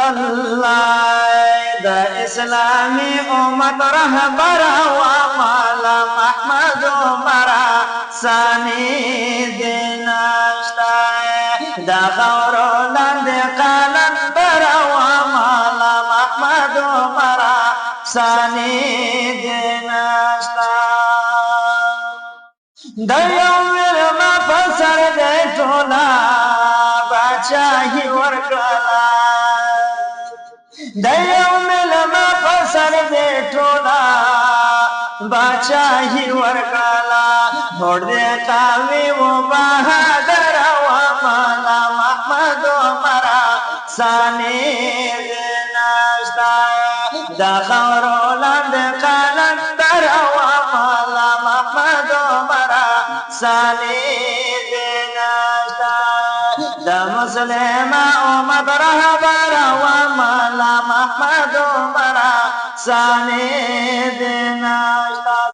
الله د اسلامي امت رهبر ومولا محمد مرا ثاني دینشتا دا خورو لاند قلندر ومولا محمد مرا ثاني دینشتا دا یوم ما فسر دے ټولا باچاہی ورکلا د یوم ما فسر دے ټولا باچاہی ورکلا نور دے تاوی و بہادر و مولا محمد مرا ثانی دینشتا دا خورو لاند قلندر و مولا محمد مرا ثانی دینشتا دا مسلم امت رهبر و مولا محمد مرا ثانی دینشتا